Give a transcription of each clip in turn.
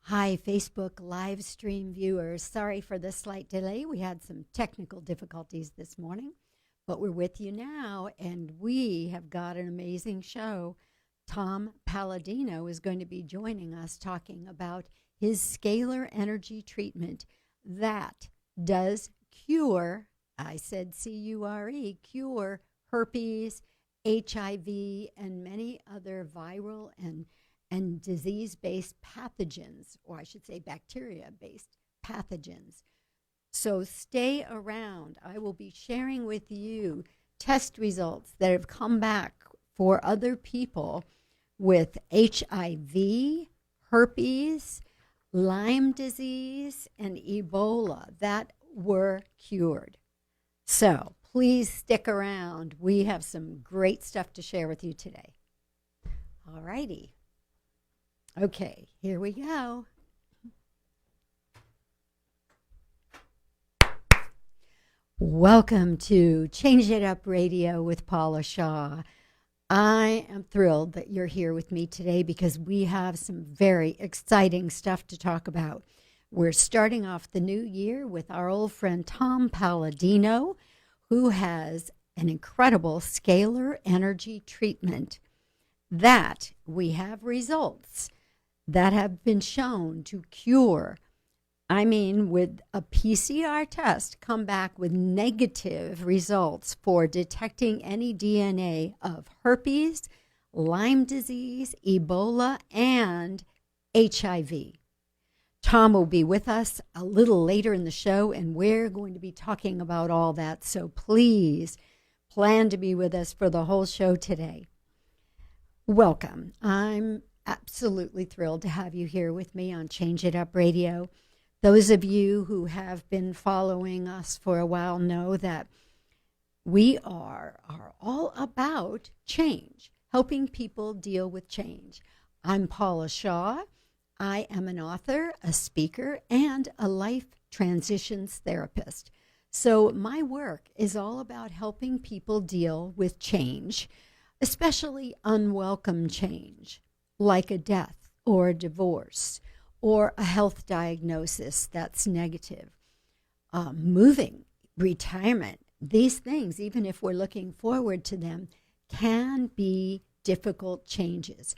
Hi, Facebook live stream viewers. Sorry for the slight delay. We had some technical difficulties this morning, but we're with you now, and we have got an amazing show. Tom Paladino is going to be joining us talking about his scalar energy treatment that does cure, I said C-U-R-E, cure herpes, HIV, and many other viral and disease-based pathogens, or I should say bacteria-based pathogens. So stay around. I will be sharing with you test results that have come back for other people with HIV, herpes, Lyme disease, and Ebola that were cured. So please stick around. We have some great stuff to share with you today. All righty. Okay, here we go. Welcome to Change It Up Radio with Paula Shaw. I am thrilled that you're here with me today because we have some very exciting stuff to talk about. We're starting off the new year with our old friend Tom Paladino, who has an incredible scalar energy treatment that we have results that have been shown to cure. I mean, with a PCR test, come back with negative results for detecting any DNA of herpes, Lyme disease, Ebola, and HIV. Tom will be with us a little later in the show, and we're going to be talking about all that. So please plan to be with us for the whole show today. Welcome. I'm absolutely thrilled to have you here with me on Change It Up Radio. Those of you who have been following us for a while know that we are all about change, helping people deal with change. I'm Paula Shaw. I am an author, a speaker, and a life transitions therapist. So my work is all about helping people deal with change, especially unwelcome change, like a death or a divorce or a health diagnosis that's negative, moving, retirement. These things, even if we're looking forward to them, can be difficult changes.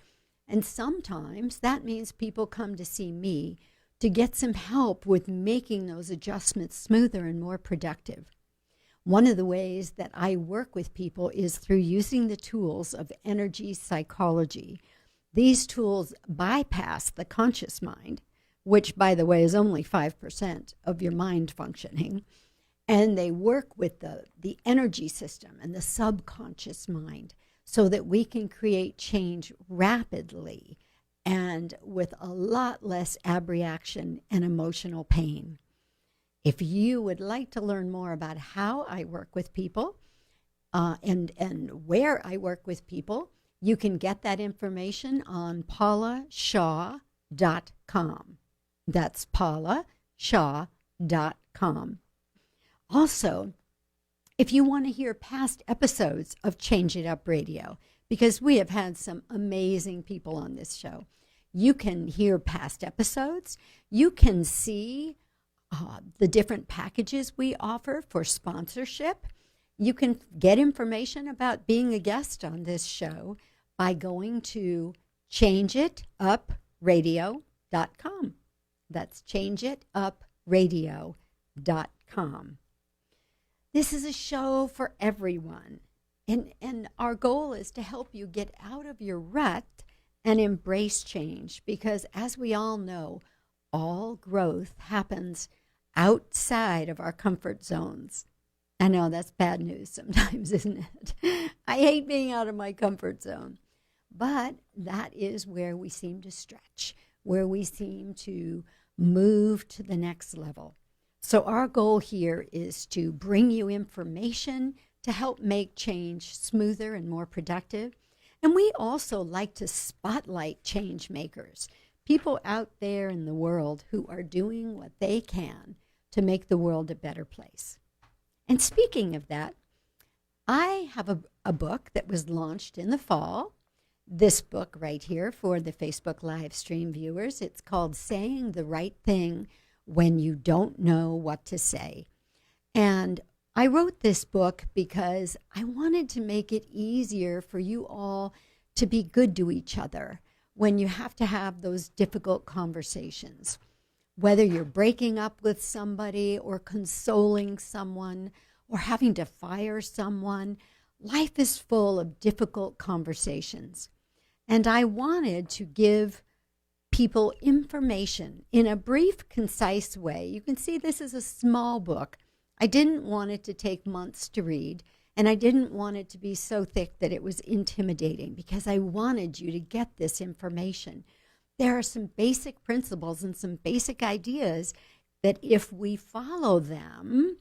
And sometimes that means people come to see me to get some help with making those adjustments smoother and more productive. One of the ways that I work with people is through using the tools of energy psychology. These tools bypass the conscious mind, which, by the way, is only 5% of your mind functioning, and they work with the energy system and the subconscious mind so that we can create change rapidly and with a lot less abreaction and emotional pain. If you would like to learn more about how I work with people and where I work with people, you can get that information on paulashaw.com. That's paulashaw.com. Also, if you want to hear past episodes of Change It Up Radio, because we have had some amazing people on this show, you can hear past episodes. You can see the different packages we offer for sponsorship. You can get information about being a guest on this show by going to changeitupradio.com. That's changeitupradio.com. This is a show for everyone, and our goal is to help you get out of your rut and embrace change, because as we all know, all growth happens outside of our comfort zones. I know that's bad news sometimes, isn't it? I hate being out of my comfort zone. But that is where we seem to stretch, where we seem to move to the next level. So our goal here is to bring you information to help make change smoother and more productive. And we also like to spotlight change makers, people out there in the world who are doing what they can to make the world a better place. And speaking of that, I have a book that was launched in the fall this book right here for the Facebook live stream viewers. It's called Saying the Right Thing When You Don't Know What to Say. And I wrote this book because I wanted to make it easier for you all to be good to each other when you have to have those difficult conversations. Whether you're breaking up with somebody or consoling someone or having to fire someone, life is full of difficult conversations. And I wanted to give people information in a brief, concise way. You can see this is a small book. I didn't want it to take months to read, and I didn't want it to be so thick that it was intimidating, because I wanted you to get this information. There are some basic principles and some basic ideas that if we follow them,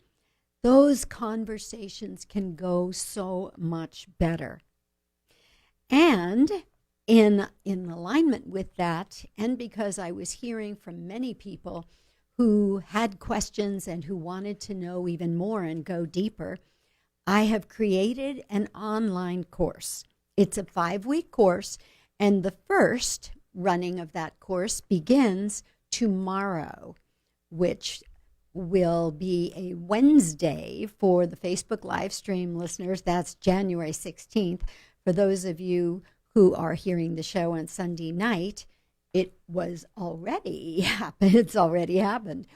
those conversations can go so much better. And in alignment with that, and because I was hearing from many people who had questions and who wanted to know even more and go deeper, I have created an online course. It's a 5-week course, and the first running of that course begins tomorrow, which will be a Wednesday for the Facebook live stream listeners. That's January 16th. For those of you who are hearing the show on Sunday night, it was already happened. It's already happened.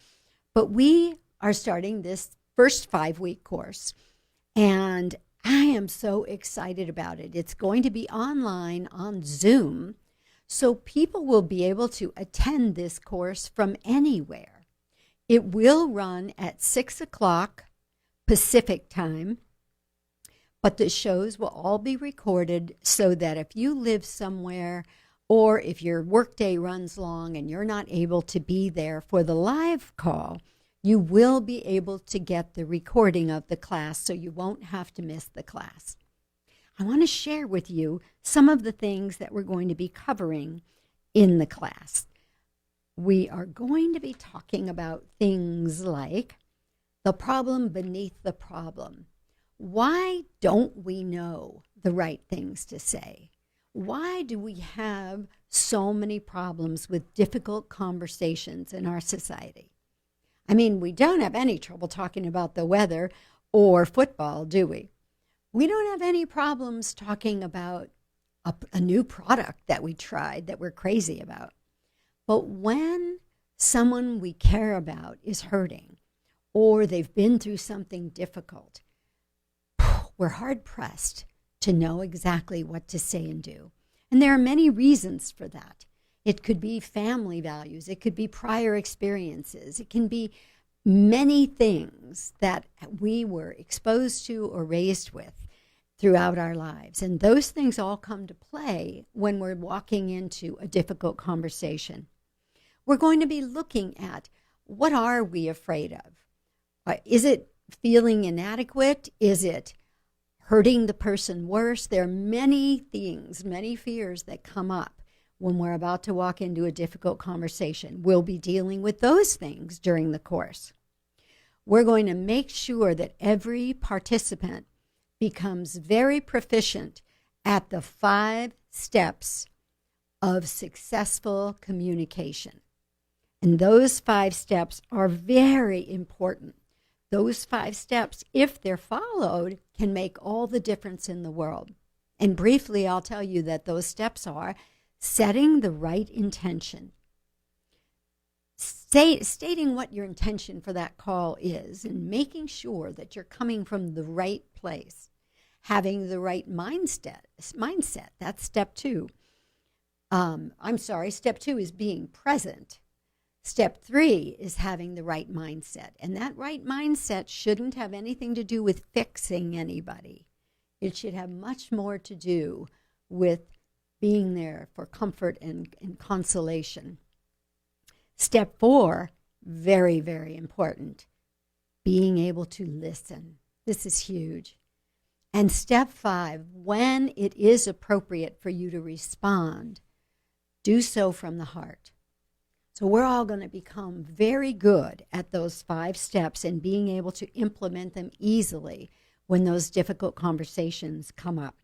But we are starting this first 5-week course, and I am so excited about it. It's going to be online on Zoom, so people will be able to attend this course from anywhere. It will run at 6 o'clock Pacific time, but the shows will all be recorded so that if you live somewhere, or if your workday runs long and you're not able to be there for the live call, you will be able to get the recording of the class, so you won't have to miss the class. I want to share with you some of the things that we're going to be covering in the class. We are going to be talking about things like the problem beneath the problem. Why don't we know the right things to say? Why do we have so many problems with difficult conversations in our society? I mean, we don't have any trouble talking about the weather or football, do we? We don't have any problems talking about a new product that we tried that we're crazy about. But when someone we care about is hurting, or they've been through something difficult, we're hard-pressed to know exactly what to say and do. And there are many reasons for that. It could be family values. It could be prior experiences. It can be many things that we were exposed to or raised with throughout our lives. And those things all come to play when we're walking into a difficult conversation. We're going to be looking at, what are we afraid of? Is it feeling inadequate? Is it hurting the person worse? There are many things, many fears that come up when we're about to walk into a difficult conversation. We'll be dealing with those things during the course. We're going to make sure that every participant becomes very proficient at the 5 steps of successful communication. And those 5 steps are very important. Those 5 steps, if they're followed, can make all the difference in the world. And briefly, I'll tell you that those steps are setting the right intention, stating what your intention for that call is, and making sure that you're coming from the right place, having the right mindset. That's step 2. Step 2 is being present. Step 3 is having the right mindset. And that right mindset shouldn't have anything to do with fixing anybody. It should have much more to do with being there for comfort and consolation. Step 4, very, very important, being able to listen. This is huge. And step 5, when it is appropriate for you to respond, do so from the heart. So we're all going to become very good at those 5 steps and being able to implement them easily when those difficult conversations come up.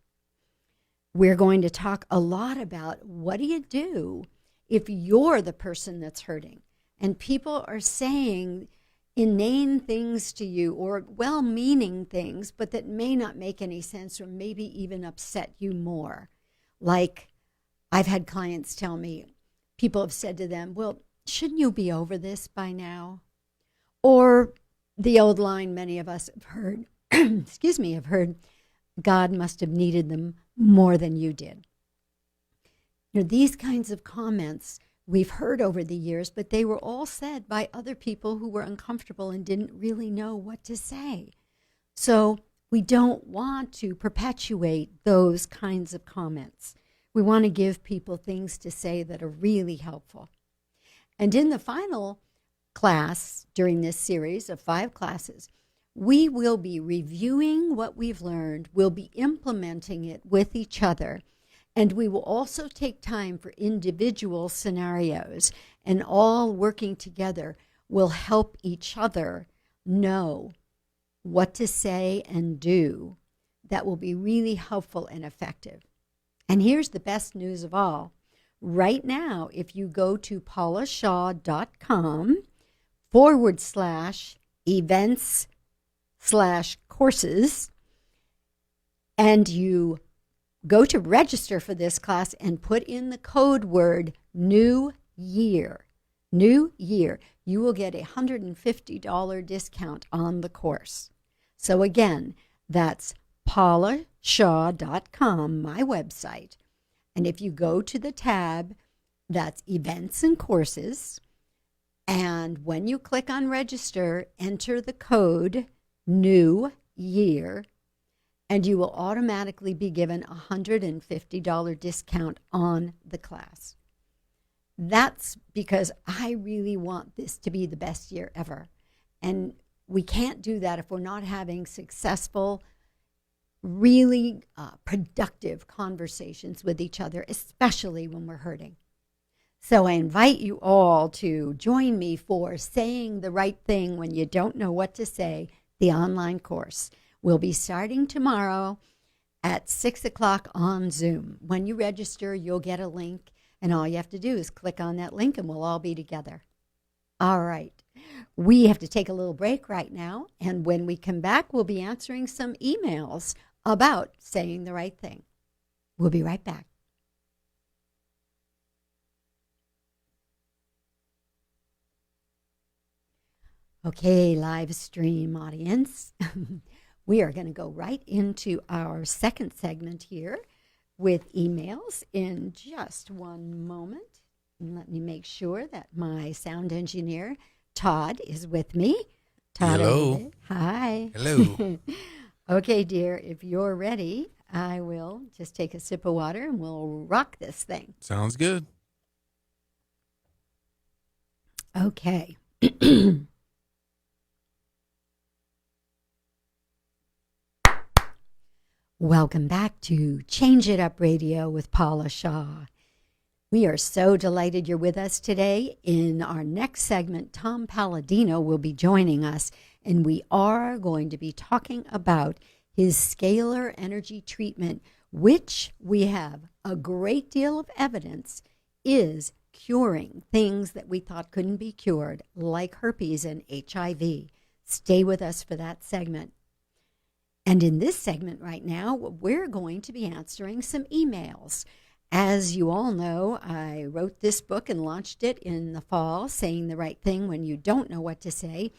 we're going to talk a lot about what do you do if you're the person that's hurting and people are saying inane things to you or well-meaning things, but that may not make any sense or maybe even upset you more. Like I've had clients tell me, people have said to them, well, shouldn't you be over this by now? Or the old line many of us have heard, have heard, God must have needed them more than you did. These kinds of comments we've heard over the years, but they were all said by other people who were uncomfortable and didn't really know what to say. So we don't want to perpetuate those kinds of comments. We want to give people things to say that are really helpful. And in the final class during this series of 5 classes, we will be reviewing what we've learned, we'll be implementing it with each other, and we will also take time for individual scenarios, and all working together will help each other know what to say and do that will be really helpful and effective. And here's the best news of all. Right now, if you go to paulashaw.com/events/courses, and you go to register for this class and put in the code word New Year, you will get a $150 discount on the course. So again, that's paulashaw.com, my website. And if you go to the tab, that's events and courses. And when you click on register, enter the code New Year, and you will automatically be given a $150 discount on the class. That's because I really want this to be the best year ever. And we can't do that if we're not having successful, really productive conversations with each other, especially when we're hurting. So I invite you all to join me for Saying the Right Thing When You Don't Know What to Say, the online course. We'll be starting tomorrow at 6 o'clock on Zoom. When you register, you'll get a link, and all you have to do is click on that link, and we'll all be together. All right. We have to take a little break right now, and when we come back, we'll be answering some emails about saying the right thing. We'll be right back. Okay, live stream audience. We are going to go right into our second segment here with emails in just one moment. And let me make sure that my sound engineer, Todd, is with me. Todd, hello. Hi. Hello. Okay, dear, if you're ready, I will just take a sip of water and we'll rock this thing. Sounds good. Okay. Welcome back to Change It Up Radio with Paula Shaw. We are so delighted you're with us today. In our next segment, Tom Paladino will be joining us, and we are going to be talking about his scalar energy treatment, which we have a great deal of evidence is curing things that we thought couldn't be cured, like herpes and HIV. Stay with us for that segment. And in this segment right now, we're going to be answering some emails. As you all know, I wrote this book and launched it in the fall, Saying the Right Thing When You Don't Know What to Say.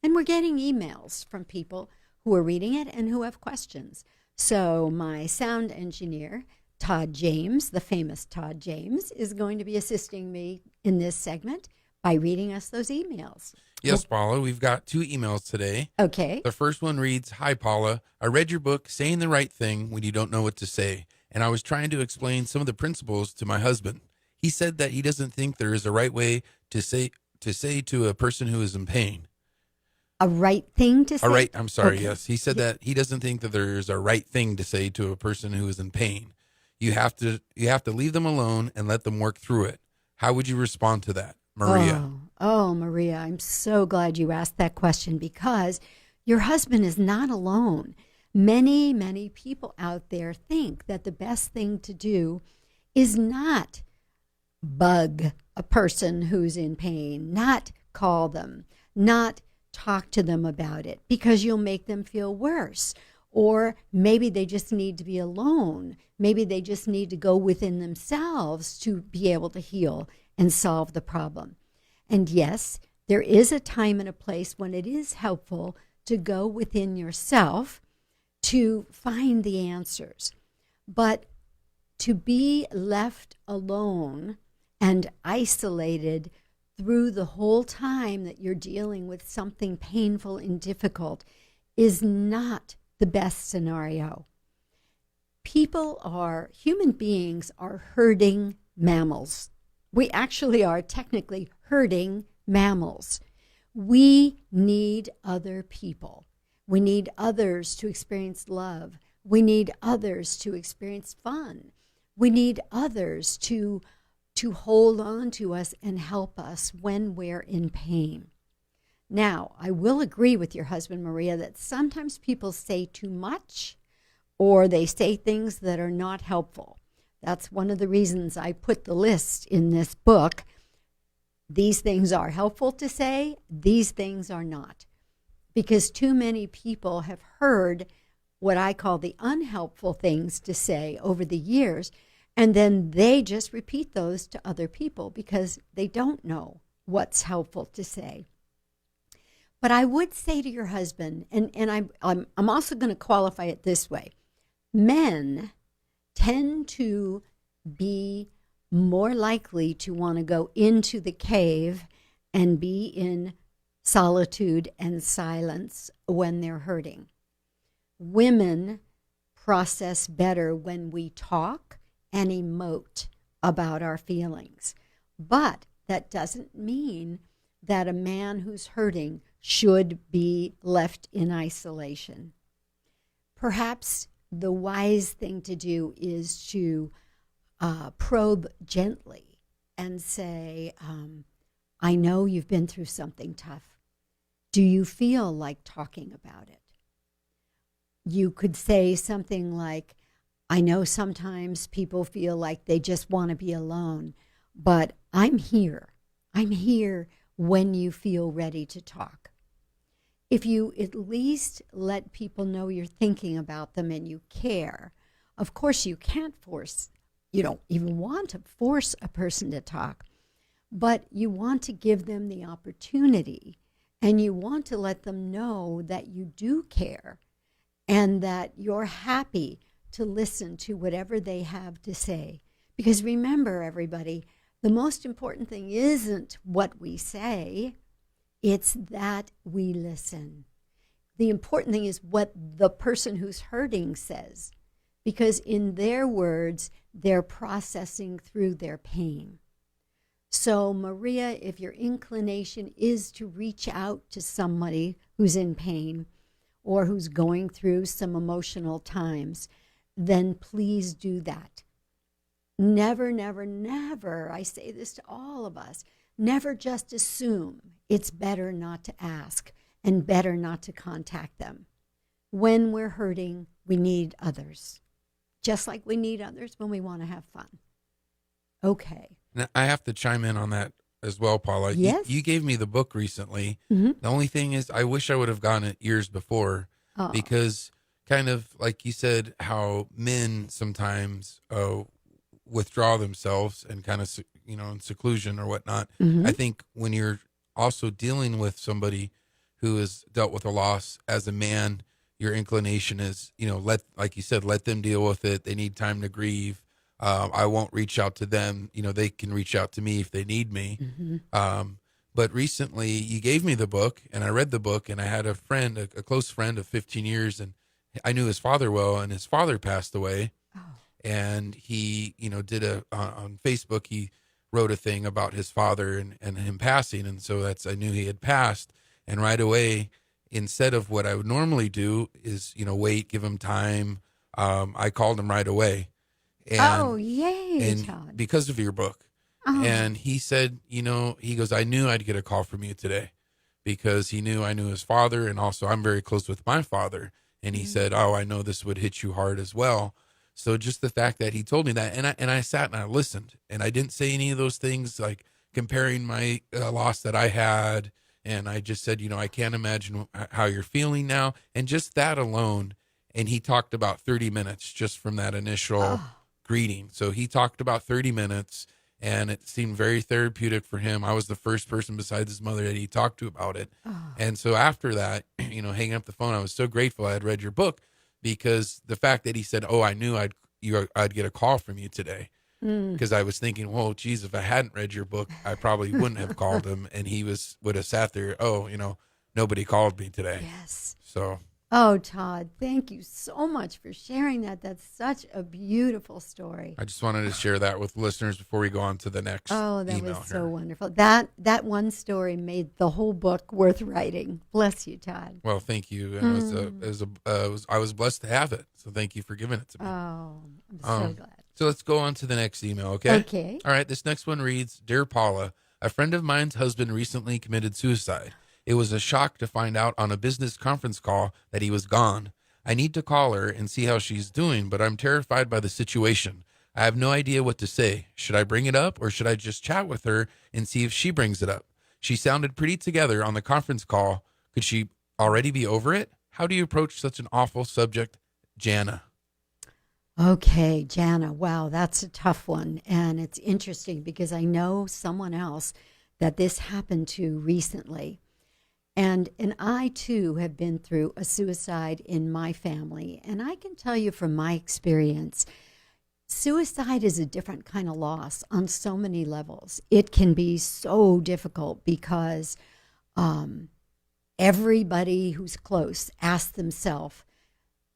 And we're getting emails from people who are reading it and who have questions. So my sound engineer, Todd James, the famous Todd James, is going to be assisting me in this segment by reading us those emails. Yes, Paula, we've got 2 emails today. Okay. The first one reads, "Hi, Paula. I read your book, Saying the Right Thing When You Don't Know What to Say, and I was trying to explain some of the principles to my husband. He said that he doesn't think there is a right way to say to a person who is in pain." A right thing to say? Okay. Yes. He said that he doesn't think that there's a right thing to say to a person who is in pain. You have to leave them alone and let them work through it. How would you respond to that, Maria? Oh, Maria, I'm so glad you asked that question because your husband is not alone. Many, many people out there think that the best thing to do is not bug a person who's in pain, not call them, not talk to them about it, because you'll make them feel worse. Or maybe they just need to be alone. Maybe they just need to go within themselves to be able to heal and solve the problem. And yes, there is a time and a place when it is helpful to go within yourself to find the answers. But to be left alone and isolated through the whole time that you're dealing with something painful and difficult is not the best scenario. Human beings are herding mammals. We actually are technically herding mammals. We need other people. We need others to experience love. We need others to experience fun. We need others to hold on to us and help us when we're in pain. Now, I will agree with your husband, Maria, that sometimes people say too much or they say things that are not helpful. That's one of the reasons I put the list in this book. These things are helpful to say, these things are not. Because too many people have heard what I call the unhelpful things to say over the years, and then they just repeat those to other people because they don't know what's helpful to say. But I would say to your husband, and I'm also going to qualify it this way. Men tend to be more likely to want to go into the cave and be in solitude and silence when they're hurting. Women process better when we talk and emote about our feelings. But that doesn't mean that a man who's hurting should be left in isolation. Perhaps the wise thing to do is to probe gently and say, I know you've been through something tough. Do you feel like talking about it? You could say something like, I know sometimes people feel like they just want to be alone, but I'm here. I'm here when you feel ready to talk. If you at least let people know you're thinking about them and you care, of course you can't force, you don't even want to force a person to talk, but you want to give them the opportunity and you want to let them know that you do care and that you're happy to listen to whatever they have to say. Because remember, everybody, the most important thing isn't what we say, it's that we listen. The important thing is what the person who's hurting says, because in their words, they're processing through their pain. So, Maria, if your inclination is to reach out to somebody who's in pain or who's going through some emotional times, then please do that. Never, never, never, I say this to all of us, never just assume. It's better not to ask and better not to contact them. When we're hurting, we need others, just like we need others when we want to have fun. Okay. Now, I have to chime in on that as well, Paula. Yes. You gave me the book recently. Mm-hmm. The only thing is I wish I would have gotten it years before because kind of like you said, how men sometimes withdraw themselves and kind of, in seclusion or whatnot. Mm-hmm. I think when you're also dealing with somebody who has dealt with a loss as a man, your inclination is, like you said, let them deal with it. They need time to grieve. I won't reach out to them. They can reach out to me if they need me. Mm-hmm. But recently you gave me the book and I read the book and I had a friend, a close friend of 15 years, and I knew his father well, and his father passed away. Oh. And he, did on Facebook, he wrote a thing about his father and him passing. And so I knew he had passed. And right away, instead of what I would normally do is, wait, give him time. I called him right away. And, yay, and Todd. because of your book. Oh. And he said, he goes, I knew I'd get a call from you today because he knew I knew his father. And also I'm very close with my father. And he said, "Oh, I know this would hit you hard as well." So just the fact that he told me that, and I sat and I listened, and I didn't say any of those things like comparing my loss that I had, and I just said, I can't imagine how you're feeling now, and just that alone. And he talked about 30 minutes just from that initial greeting. So he talked about 30 minutes, and it seemed very therapeutic for him. I was the first person besides his mother that he talked to about it. And so after that, hanging up the phone, I was so grateful I had read your book, because the fact that he said, "Oh, I knew I'd get a call from you today." Because I was thinking, well, geez, if I hadn't read your book, I probably wouldn't have called him, and he would have sat there. Oh, nobody called me today. Yes. So. Oh, Todd, thank you so much for sharing that. That's such a beautiful story. I just wanted to share that with listeners before we go on to the next. Oh, that email was so here. wonderful. That one story made the whole book worth writing. Bless you, Todd. Well, thank you. And I was blessed to have it. So thank you for giving it to me. Oh, I'm so glad. So let's go on to the next email, okay? Okay. All right, this next one reads, "Dear Paula, a friend of mine's husband recently committed suicide. It was a shock to find out on a business conference call that he was gone. I need to call her and see how she's doing, but I'm terrified by the situation. I have no idea what to say. Should I bring it up, or should I just chat with her and see if she brings it up? She sounded pretty together on the conference call. Could she already be over it? How do you approach such an awful subject? Jana." Okay, Jana. Wow, that's a tough one. And it's interesting because I know someone else that this happened to recently. And I too have been through a suicide in my family. And I can tell you from my experience, suicide is a different kind of loss on so many levels. It can be so difficult because everybody who's close asks themselves,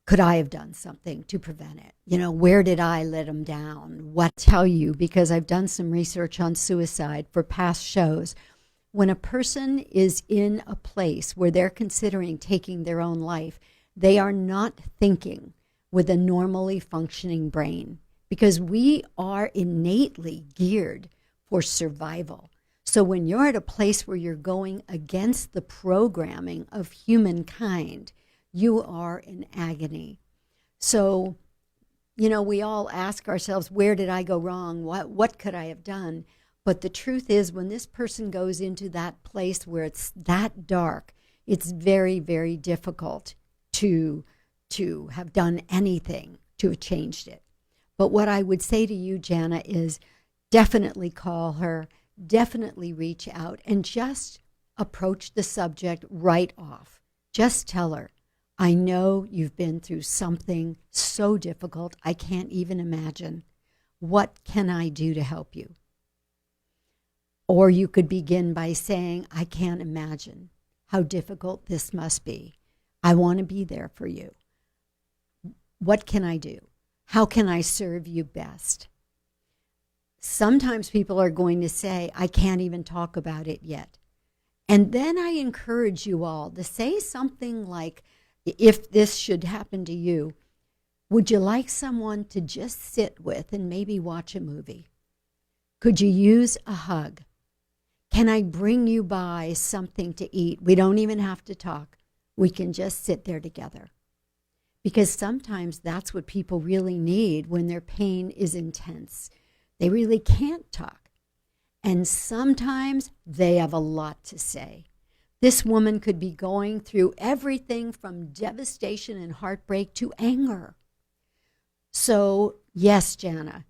could I have done something to prevent it? Where did I let them down? What tell you? Because I've done some research on suicide for past shows. When a person is in a place where they're considering taking their own life, they are not thinking with a normally functioning brain, because we are innately geared for survival. So when you're at a place where you're going against the programming of humankind, you are in agony. So, we all ask ourselves, where did I go wrong? What could I have done? But the truth is, when this person goes into that place where it's that dark, it's very, very difficult to have done anything to have changed it. But what I would say to you, Jana, is definitely call her, definitely reach out, and just approach the subject right off. Just tell her, I know you've been through something so difficult, I can't even imagine. What can I do to help you? Or you could begin by saying, I can't imagine how difficult this must be. I want to be there for you. What can I do? How can I serve you best? Sometimes people are going to say, I can't even talk about it yet. And then I encourage you all to say something like, if this should happen to you, would you like someone to just sit with and maybe watch a movie? Could you use a hug? Can I bring you by something to eat? We don't even have to talk. We can just sit there together. Because sometimes that's what people really need when their pain is intense. They really can't talk. And sometimes they have a lot to say. This woman could be going through everything from devastation and heartbreak to anger. So, yes, Jana,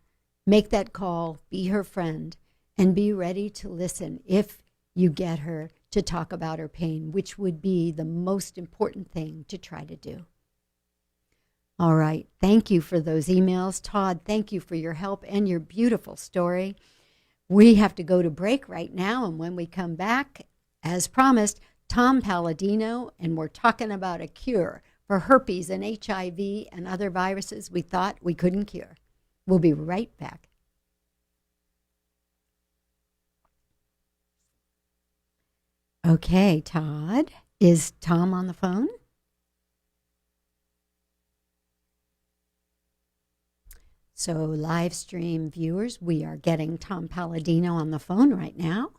make that call, be her friend, and be ready to listen if you get her to talk about her pain, which would be the most important thing to try to do. All right. Thank you for those emails. Todd, thank you for your help and your beautiful story. We have to go to break right now, and when we come back, as promised, Tom Paladino, and we're talking about a cure for herpes and HIV and other viruses we thought we couldn't cure. We'll be right back. Okay, Todd, is Tom on the phone? So, live stream viewers, we are getting Tom Paladino on the phone right now.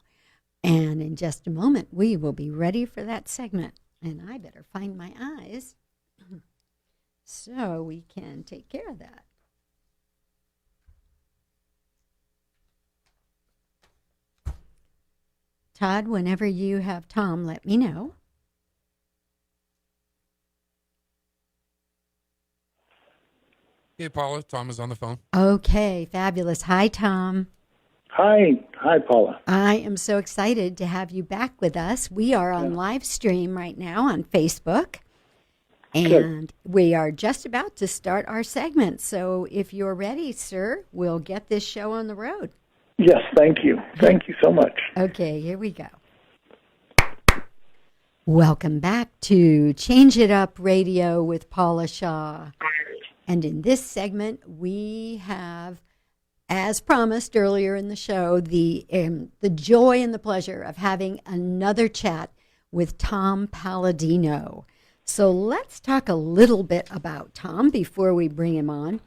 And in just a moment, we will be ready for that segment. And I better find my eyes. So we can take care of that. Todd, whenever you have Tom, let me know. Hey, Paula, Tom is on the phone. Okay, fabulous. Hi, Tom. Hi, Paula. I am so excited to have you back with us. We are on live stream right now on Facebook, and we are just about to start our segment. So if you're ready, sir, we'll get this show on the road. Yes, thank you. Thank you so much. Okay, here we go. Welcome back to Change It Up Radio with Paula Shaw. And in this segment, we have, as promised earlier in the show, the joy and the pleasure of having another chat with Tom Paladino. So let's talk a little bit about Tom before we bring him on.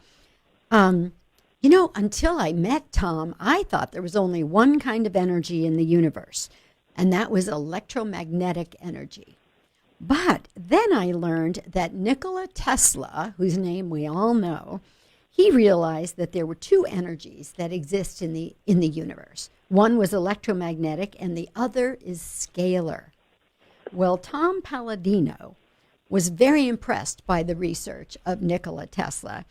You know, until I met Tom, I thought there was only one kind of energy in the universe, and that was electromagnetic energy. But then I learned that Nikola Tesla, whose name we all know, he realized that there were two energies that exist in the universe. One was electromagnetic, and the other is scalar. Well, Tom Paladino was very impressed by the research of Nikola Tesla,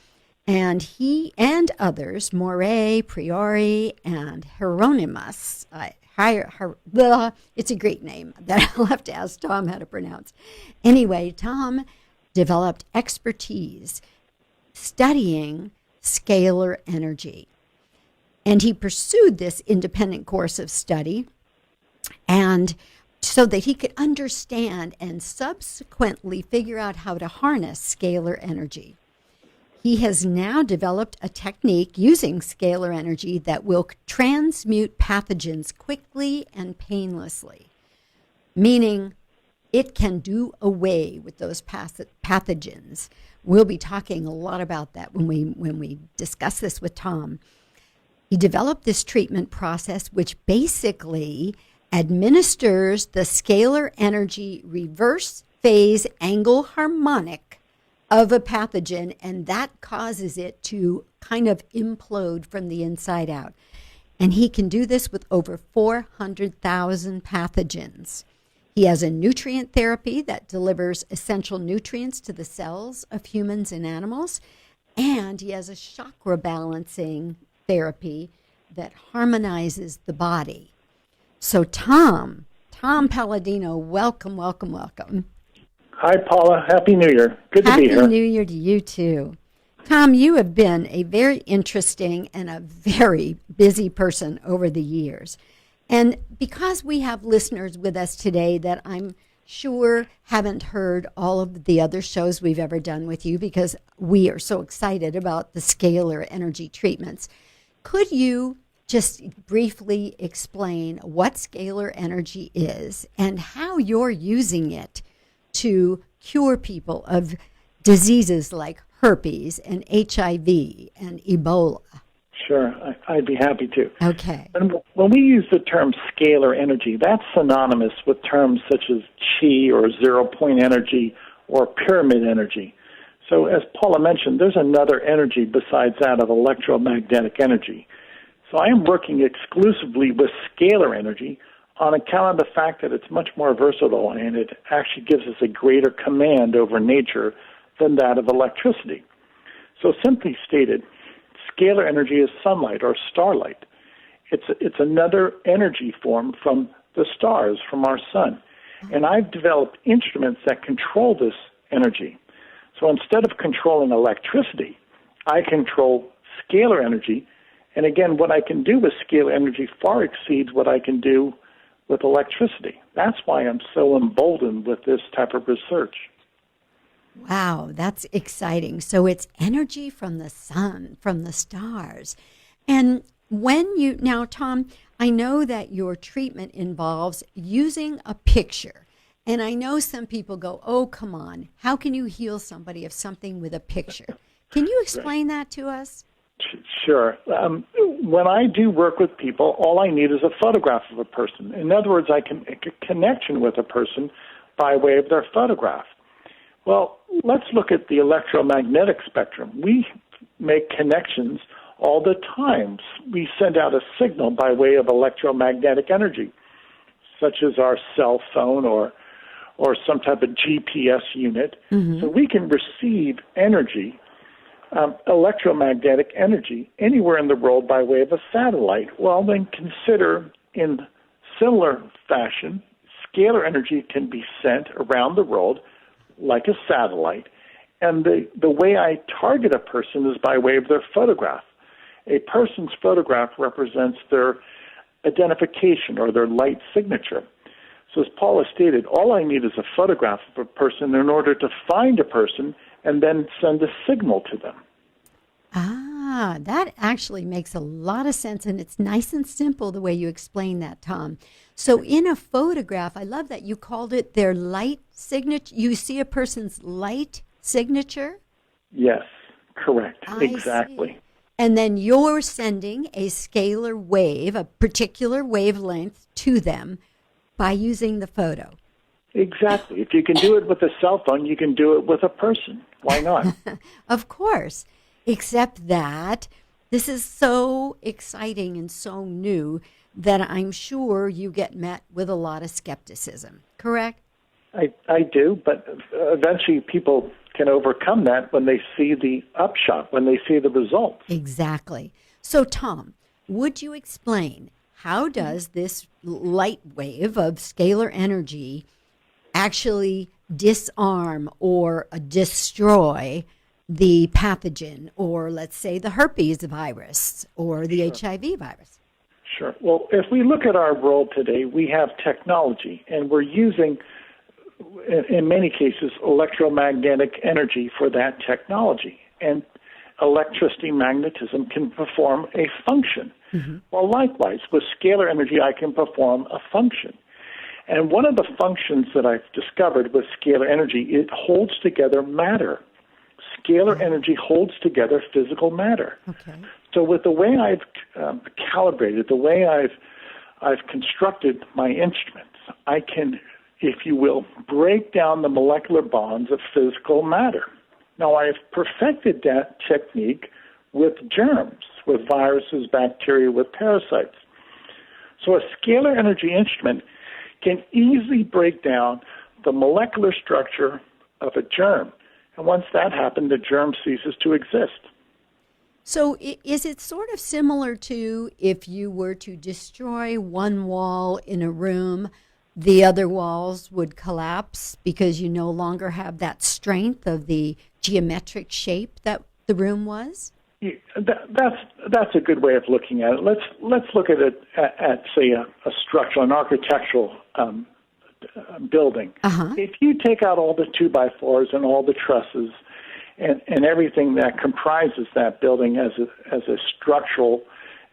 and he and others, Morey, Priori, and Hieronymus, it's a Greek name that I'll have to ask Tom how to pronounce. Anyway, Tom developed expertise studying scalar energy, and he pursued this independent course of study, and so that he could understand and subsequently figure out how to harness scalar energy. He has now developed a technique using scalar energy that will transmute pathogens quickly and painlessly, meaning it can do away with those pathogens. We'll be talking a lot about that when we discuss this with Tom. He developed this treatment process, which basically administers the scalar energy reverse phase angle harmonic of a pathogen, and that causes it to kind of implode from the inside out. And he can do this with over 400,000 pathogens. He has a nutrient therapy that delivers essential nutrients to the cells of humans and animals, and he has a chakra balancing therapy that harmonizes the body. So Tom Paladino, welcome. Hi, Paula. Happy New Year. Good to be here. Happy New Year to you, too. Tom, you have been a very interesting and a very busy person over the years. And because we have listeners with us today that I'm sure haven't heard all of the other shows we've ever done with you, because we are so excited about the scalar energy treatments, could you just briefly explain what scalar energy is and how you're using it to cure people of diseases like herpes and HIV and Ebola? Sure, I'd be happy to. Okay. When we use the term scalar energy, that's synonymous with terms such as chi or zero-point energy or pyramid energy. So as Paula mentioned, there's another energy besides that of electromagnetic energy. So I am working exclusively with scalar energy on account of the fact that it's much more versatile and it actually gives us a greater command over nature than that of electricity. So simply stated, scalar energy is sunlight or starlight. It's another energy form from the stars, from our sun. And I've developed instruments that control this energy. So instead of controlling electricity, I control scalar energy. And again, what I can do with scalar energy far exceeds what I can do with electricity. That's why I'm so emboldened with this type of research. Wow, that's exciting. So it's energy from the sun, from the stars. And now, Tom, I know that your treatment involves using a picture. And I know some people go, oh, come on, how can you heal somebody of something with a picture? Can you explain that to us? Sure. When I do work with people, all I need is a photograph of a person. In other words, I can make a connection with a person by way of their photograph. Well, let's look at the electromagnetic spectrum. We make connections all the time. We send out a signal by way of electromagnetic energy, such as our cell phone or some type of GPS unit. Mm-hmm. So we can receive energy, electromagnetic energy, anywhere in the world by way of a satellite. Well, then consider in similar fashion, scalar energy can be sent around the world like a satellite. And the way I target a person is by way of their photograph. A person's photograph represents their identification or their light signature. So as Paula stated, all I need is a photograph of a person in order to find a person and then send a signal to them. Ah, that actually makes a lot of sense, and it's nice and simple the way you explain that, Tom. So in a photograph, I love that you called it their light signature. You see a person's light signature? Yes, correct. I exactly. See. And then you're sending a scalar wave, a particular wavelength, to them by using the photo. Exactly. If you can do it with a cell phone, you can do it with a person. Why not? Of course. Except that this is so exciting and so new that I'm sure you get met with a lot of skepticism, correct? I do, but eventually people can overcome that when they see the upshot, when they see the results. Exactly. So, Tom, would you explain how does this light wave of scalar energy actually disarm or destroy the pathogen, or let's say the herpes virus or the HIV virus? Sure. Well, if we look at our world today, we have technology, and we're using, in many cases, electromagnetic energy for that technology. And electricity, magnetism can perform a function. Mm-hmm. Well, likewise, with scalar energy, I can perform a function. And one of the functions that I've discovered with scalar energy, it holds together matter. Scalar energy holds together physical matter. Okay. So with the way I've calibrated, the way I've constructed my instruments, I can, if you will, break down the molecular bonds of physical matter. Now, I've perfected that technique with germs, with viruses, bacteria, with parasites. So a scalar energy instrument can easily break down the molecular structure of a germ. And once that happens, the germ ceases to exist. So is it sort of similar to if you were to destroy one wall in a room, the other walls would collapse because you no longer have that strength of the geometric shape that the room was? Yeah, that's a good way of looking at it. Let's look at it at say a structural, an architectural building. Uh-huh. If you take out all the 2x4s and all the trusses and everything that comprises that building as a structural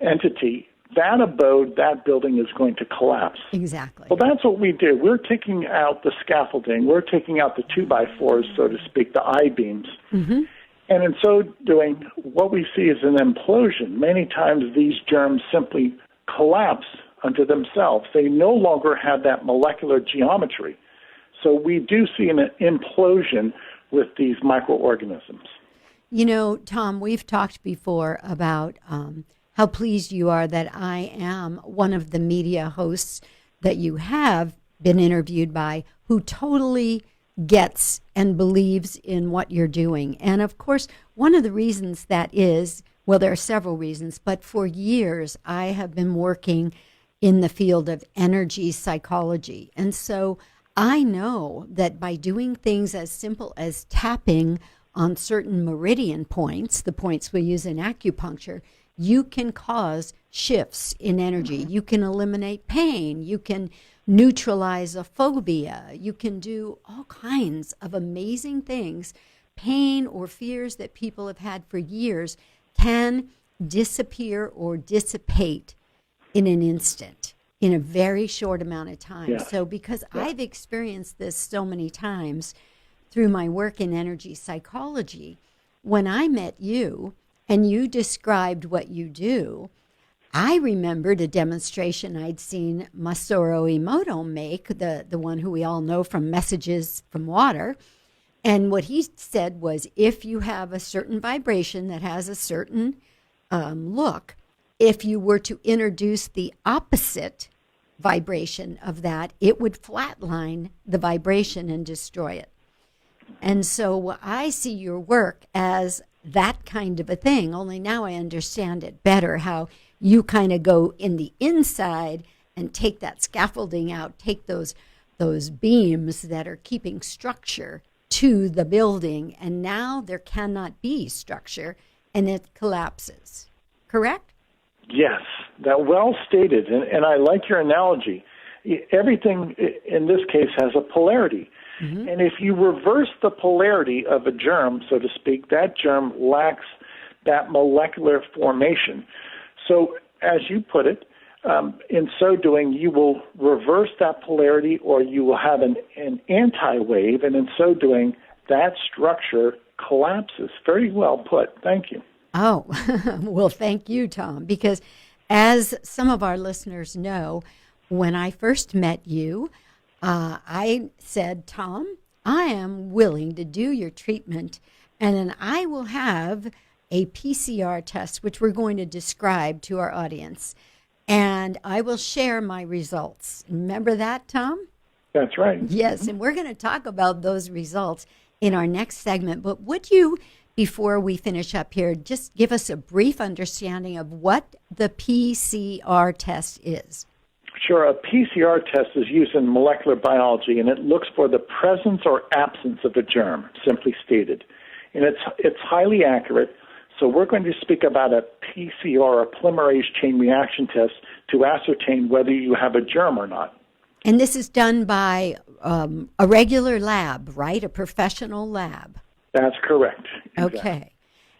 entity, that abode, that building is going to collapse. Exactly. Well, that's what we do. We're taking out the scaffolding. We're taking out the 2x4s, so to speak, the I-beams. Mm-hmm. And in so doing, what we see is an implosion. Many times these germs simply collapse unto themselves. They no longer have that molecular geometry. So we do see an implosion with these microorganisms. You know, Tom, we've talked before about how pleased you are that I am one of the media hosts that you have been interviewed by who totally gets and believes in what you're doing. And of course, one of the reasons that is, well, there are several reasons, but for years I have been working in the field of energy psychology. And so I know that by doing things as simple as tapping on certain meridian points, the points we use in acupuncture, you can cause shifts in energy. You can eliminate pain. You can neutralize a phobia. You can do all kinds of amazing things. Pain or fears that people have had for years can disappear or dissipate in an instant, in a very short amount of time. Yeah. So because I've experienced this so many times through my work in energy psychology, when I met you and you described what you do, I remembered a demonstration I'd seen Masaru Emoto make, the one who we all know from Messages from Water, And what he said was, if you have a certain vibration that has a certain look, if you were to introduce the opposite vibration of that, it would flatline the vibration and destroy it. And so I see your work as that kind of a thing, only now I understand it better, how you kind of go in the inside and take that scaffolding out, take those beams that are keeping structure to the building, and now there cannot be structure and it collapses. Correct? Yes, that well stated, and I like your analogy. Everything in this case has a polarity. Mm-hmm. And if you reverse the polarity of a germ, so to speak, that germ lacks that molecular formation. So as you put it, in so doing, you will reverse that polarity, or you will have an anti-wave, and in so doing, that structure collapses. Very well put. Thank you. Oh, well, thank you, Tom, because as some of our listeners know, when I first met you, I said, Tom, I am willing to do your treatment, and then I will have a PCR test, which we're going to describe to our audience, and I will share my results. Remember that, Tom? That's right. Yes, and we're going to talk about those results in our next segment, but would you, before we finish up here, just give us a brief understanding of what the PCR test is? Sure. A PCR test is used in molecular biology, and it looks for the presence or absence of a germ, simply stated. And it's highly accurate. So we're going to speak about a PCR, a polymerase chain reaction test, to ascertain whether you have a germ or not. And this is done by a regular lab, right? A professional lab. That's correct. Exactly. Okay.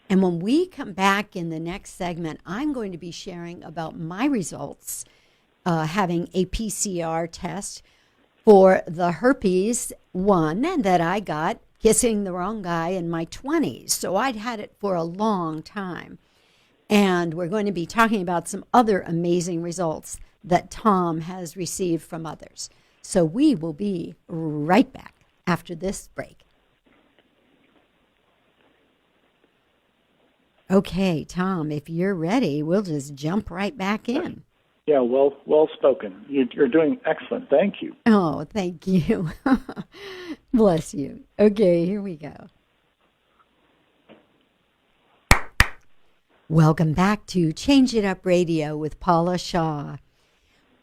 And when we come back in the next segment, I'm going to be sharing about my results having a PCR test for the herpes one that I got kissing the wrong guy in my 20s. So I'd had it for a long time. And we're going to be talking about some other amazing results that Tom has received from others. So we will be right back after this break. Okay, Tom, if you're ready, we'll just jump right back in. Yeah, well spoken. You're doing excellent. Thank you. Oh, thank you. Bless you. Okay, here we go. Welcome back to Change It Up Radio with Paula Shaw.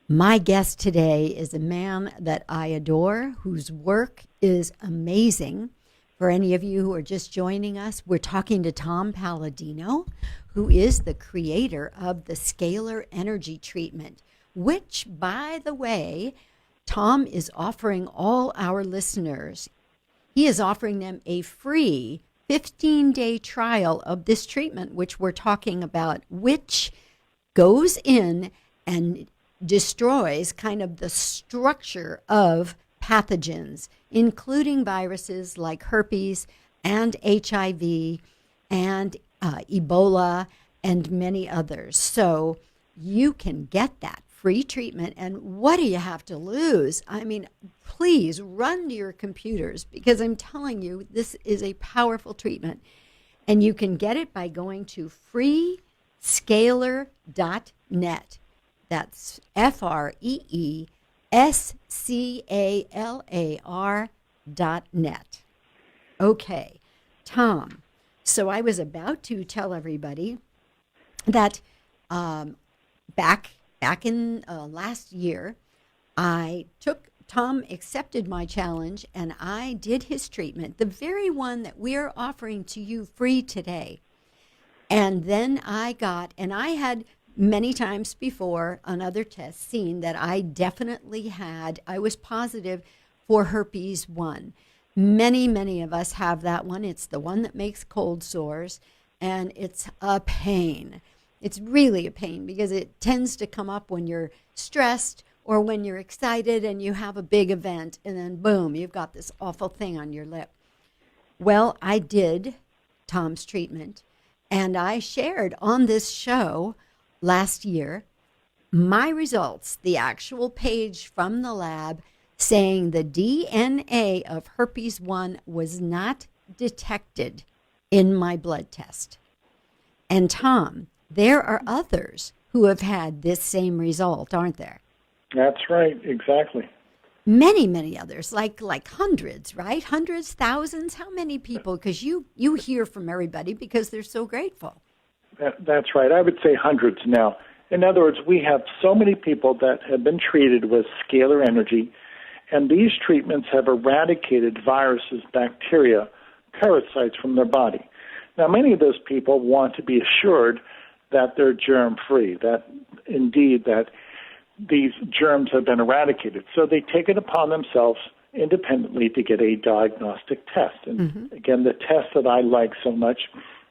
My guest today is a man that I adore, whose work is amazing. For any of you who are just joining us, we're talking to Tom Paladino, who is the creator of the Scalar Energy treatment, which, by the way, Tom is offering all our listeners. He is offering them a free 15-day trial of this treatment, which we're talking about, which goes in and destroys kind of the structure of pathogens, including viruses like herpes and HIV and Ebola and many others. So you can get that free treatment. And what do you have to lose? I mean, please run to your computers, because I'm telling you, this is a powerful treatment. And you can get it by going to freescalar.net. That's freescalar.net. Okay, Tom. So I was about to tell everybody that back in last year, Tom accepted my challenge, and I did his treatment, the very one that we are offering to you free today. And then I had many times before on other tests seen that I was positive for herpes 1. Many of us have that one. It's the one that makes cold sores, and it's a pain. It's really a pain because it tends to come up when you're stressed or when you're excited and you have a big event, and then boom, you've got this awful thing on your lip. Well, I did Tom's treatment, and I shared on this show last year my results, the actual page from the lab saying the DNA of herpes 1 was not detected in my blood test. And Tom, there are others who have had this same result, aren't there? That's right, exactly. Many, many others, like hundreds, right? Hundreds, thousands. How many people? Because you hear from everybody because they're so grateful. That's right. I would say hundreds now. In other words, we have so many people that have been treated with scalar energy, and these treatments have eradicated viruses, bacteria, parasites from their body. Now, many of those people want to be assured that they're germ-free, that indeed that these germs have been eradicated. So they take it upon themselves independently to get a diagnostic test. And again, the test that I like so much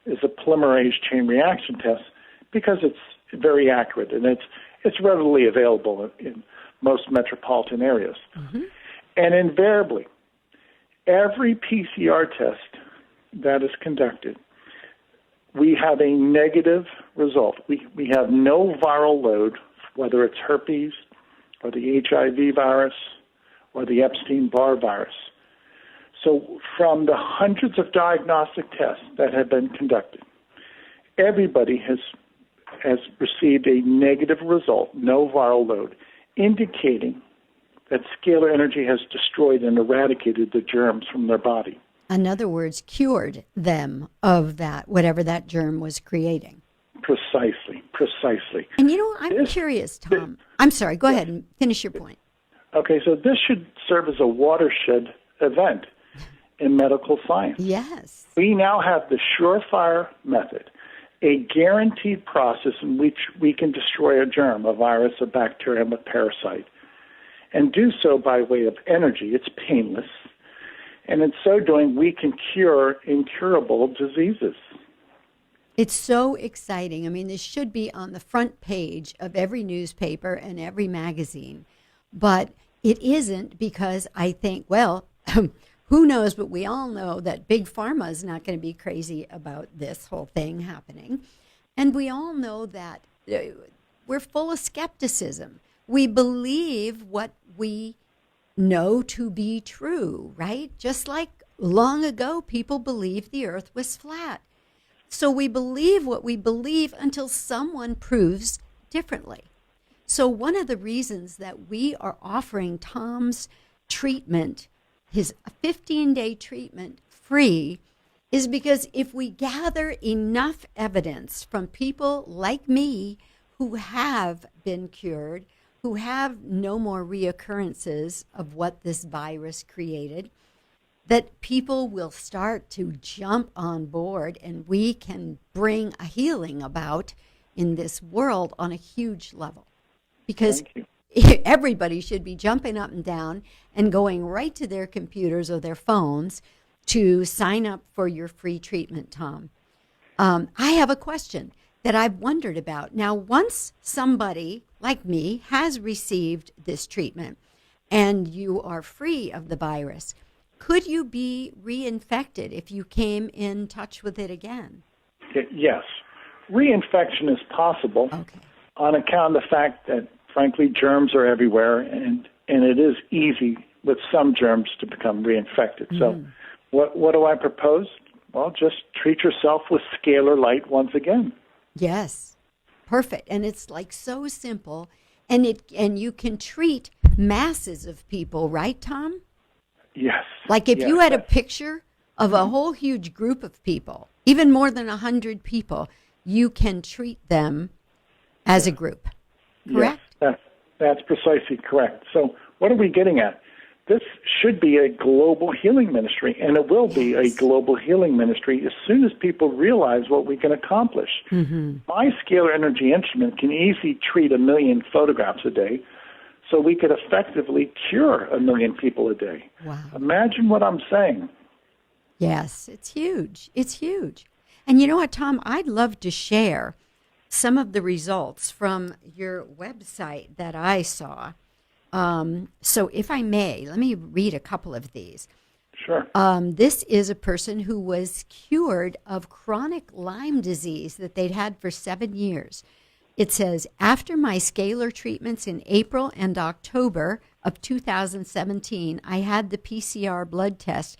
is a polymerase chain reaction test because it's very accurate and it's readily available in most metropolitan areas. And invariably, every PCR test that is conducted, we have a negative result. We have no viral load, whether it's herpes or the HIV virus or the Epstein-Barr virus. So from the hundreds of diagnostic tests that have been conducted, everybody has received a negative result, no viral load, indicating that scalar energy has destroyed and eradicated the germs from their body. In other words, cured them of that, whatever that germ was creating. Precisely. And I'm curious, Tom. I'm sorry, go ahead and finish your point. Okay, so this should serve as a watershed event in medical science. Yes. We now have the surefire method, a guaranteed process in which we can destroy a germ, a virus, a bacterium, a parasite, and do so by way of energy. It's painless. And in so doing, we can cure incurable diseases. It's so exciting. I mean, this should be on the front page of every newspaper and every magazine. But it isn't because I think, well, who knows, but we all know that Big Pharma is not going to be crazy about this whole thing happening. And we all know that we're full of skepticism. We believe what we know to be true, right? Just like long ago, people believed the earth was flat. So we believe what we believe until someone proves differently. So one of the reasons that we are offering Tom's treatment, his 15-day treatment, free, is because if we gather enough evidence from people like me who have been cured, who have no more reoccurrences of what this virus created, that people will start to jump on board and we can bring a healing about in this world on a huge level. Because everybody should be jumping up and down and going right to their computers or their phones to sign up for your free treatment, Tom. I have a question that I've wondered about. Now, once somebody like me has received this treatment and you are free of the virus, could you be reinfected if you came in touch with it again? Yes. Reinfection is possible on account of the fact that, frankly, germs are everywhere, and it is easy with some germs to become reinfected. So what do I propose? Well, just treat yourself with scalar light once again. Yes. Perfect. And it's like so simple. And you can treat masses of people, right, Tom? Yes. Like if you had a picture of a whole huge group of people, even more than 100 people, you can treat them as a group. Correct? Yes, that's precisely correct. So what are we getting at? This should be a global healing ministry, and it will be a global healing ministry as soon as people realize what we can accomplish. My scalar energy instrument can easily treat 1 million photographs a day, so we could effectively cure 1 million people a day. Wow. Imagine what I'm saying. Yes, it's huge. It's huge. And you know what, Tom? I'd love to share some of the results from your website that I saw. So if I may, let me read a couple of these. Sure. This is a person who was cured of chronic Lyme disease that they'd had for 7 years. It says, after my scalar treatments in April and October of 2017, I had the PCR blood test,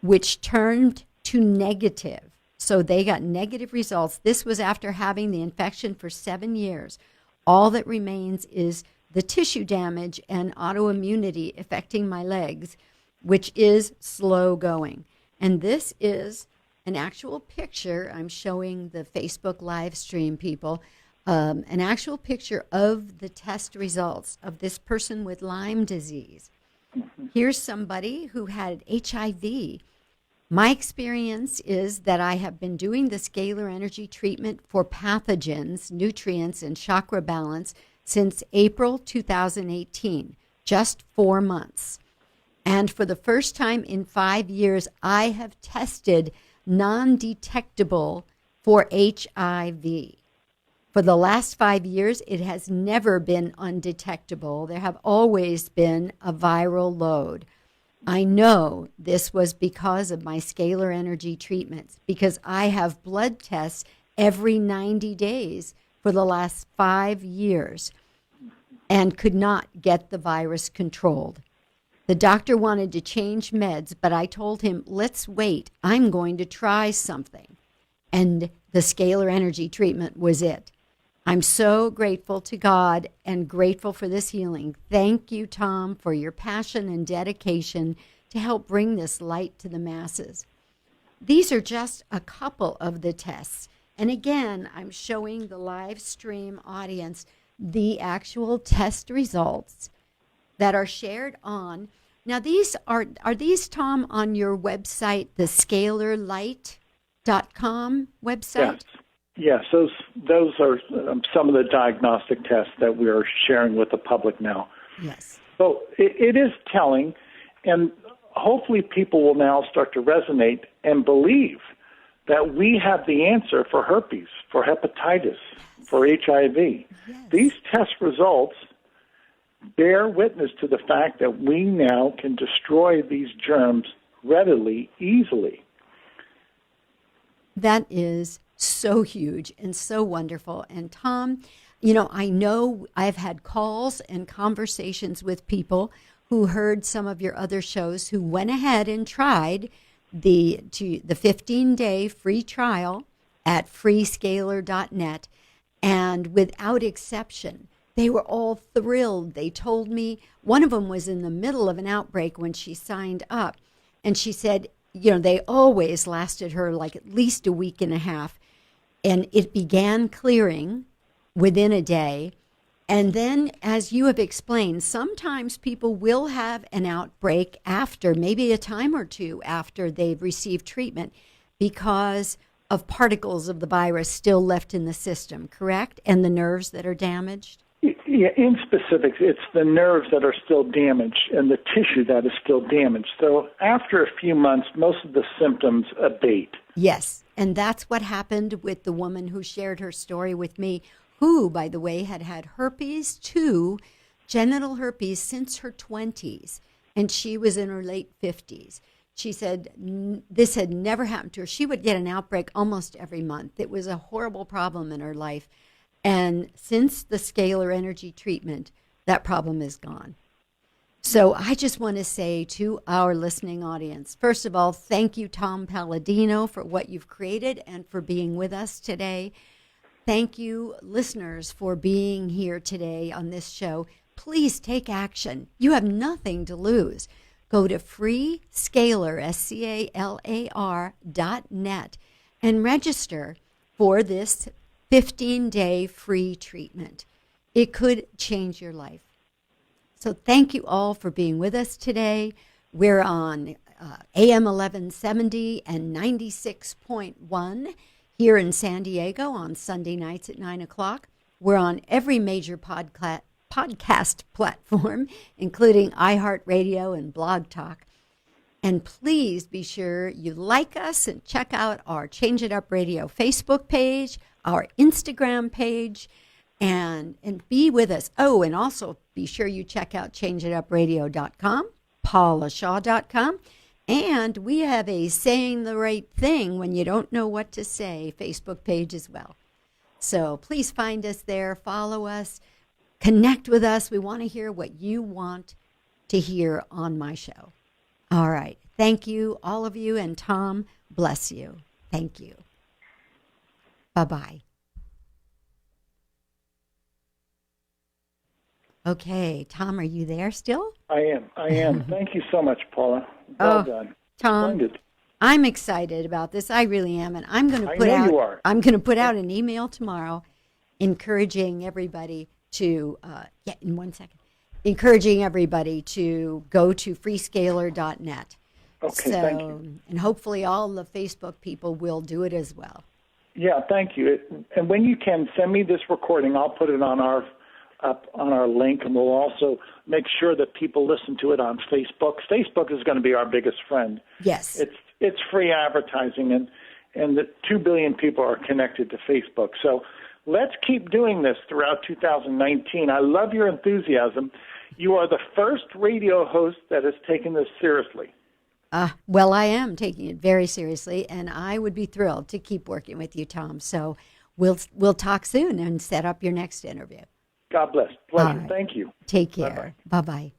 which turned to negative. So they got negative results. This was after having the infection for 7 years. All that remains is the tissue damage and autoimmunity affecting my legs, which is slow going. And this is an actual picture. I'm showing the Facebook live stream people, an actual picture of the test results of this person with Lyme disease. Here's somebody who had HIV. My experience is that I have been doing the scalar energy treatment for pathogens, nutrients, and chakra balance since April 2018, just 4 months. And for the first time in 5 years, I have tested non-detectable for HIV. For the last 5 years, it has never been undetectable. There have always been a viral load. I know this was because of my scalar energy treatments, because I have blood tests every 90 days for the last 5 years and could not get the virus controlled. The doctor wanted to change meds, but I told him, let's wait. I'm going to try something. And the scalar energy treatment was it. I'm so grateful to God and grateful for this healing. Thank you, Tom, for your passion and dedication to help bring this light to the masses. These are just a couple of the tests. And again, I'm showing the live stream audience the actual test results that are shared on. Now, these are these, Tom, on your website, the scalarlight.com website? Yes, those are some of the diagnostic tests that we are sharing with the public now. Yes. So it is telling, and hopefully people will now start to resonate and believe that we have the answer for herpes, for hepatitis, for HIV. Yes. These test results bear witness to the fact that we now can destroy these germs readily, easily. That is so huge and so wonderful. And Tom, you know I've had calls and conversations with people who heard some of your other shows who went ahead and tried the 15-day free trial at freescalar.net, and without exception, they were all thrilled. They told me, one of them was in the middle of an outbreak when she signed up, and she said, they always lasted her like at least a week and a half, and it began clearing within a day. And then, as you have explained, sometimes people will have an outbreak after, maybe a time or two after they've received treatment, because of particles of the virus still left in the system, correct? And the nerves that are damaged? Yeah, in specifics, it's the nerves that are still damaged and the tissue that is still damaged. So after a few months, most of the symptoms abate. Yes, and that's what happened with the woman who shared her story with me, who, by the way, had had herpes 2, genital herpes, since her 20s, and she was in her late 50s. She said this had never happened to her. She would get an outbreak almost every month. It was a horrible problem in her life. And since the scalar energy treatment, that problem is gone. So I just want to say to our listening audience, first of all, thank you, Tom Paladino, for what you've created and for being with us today. Thank you, listeners, for being here today on this show. Please take action. You have nothing to lose. Go to freescalar, SCALAR.net, and register for this 15-day free treatment. It could change your life. So thank you all for being with us today. We're on AM 1170 and 96.1 here in San Diego on Sunday nights at 9 o'clock. We're on every major podcast platform, including iHeartRadio and Blog Talk. And please be sure you like us and check out our Change It Up Radio Facebook page, our Instagram page, and be with us. Oh, and also be sure you check out changeitupradio.com, paulashaw.com, and we have a Saying the Right Thing When You Don't Know What to Say Facebook page as well. So please find us there, follow us, connect with us. We want to hear what you want to hear on my show. All right. Thank you, all of you, and Tom, bless you. Thank you. Bye-bye. Okay, Tom, are you there still? I am. Thank you so much, Paula. Well done. Tom, Splendid. I'm excited about this. I really am, and I'm going to you put out an email tomorrow, encouraging everybody to encouraging everybody to go to freescalar.net. Okay, thank you. And hopefully all the Facebook people will do it as well. Yeah, thank you. And when you can, send me this recording. I'll put it on our link, and we'll also make sure that people listen to it on Facebook. Facebook is going to be our biggest friend. Yes. It's free advertising, and the 2 billion people are connected to Facebook. So let's keep doing this throughout 2019. I love your enthusiasm. You are the first radio host that has taken this seriously. Well, I am taking it very seriously, and I would be thrilled to keep working with you, Tom. So we'll talk soon and set up your next interview. God bless. Pleasure. Right. Thank you. Take care. Bye-bye.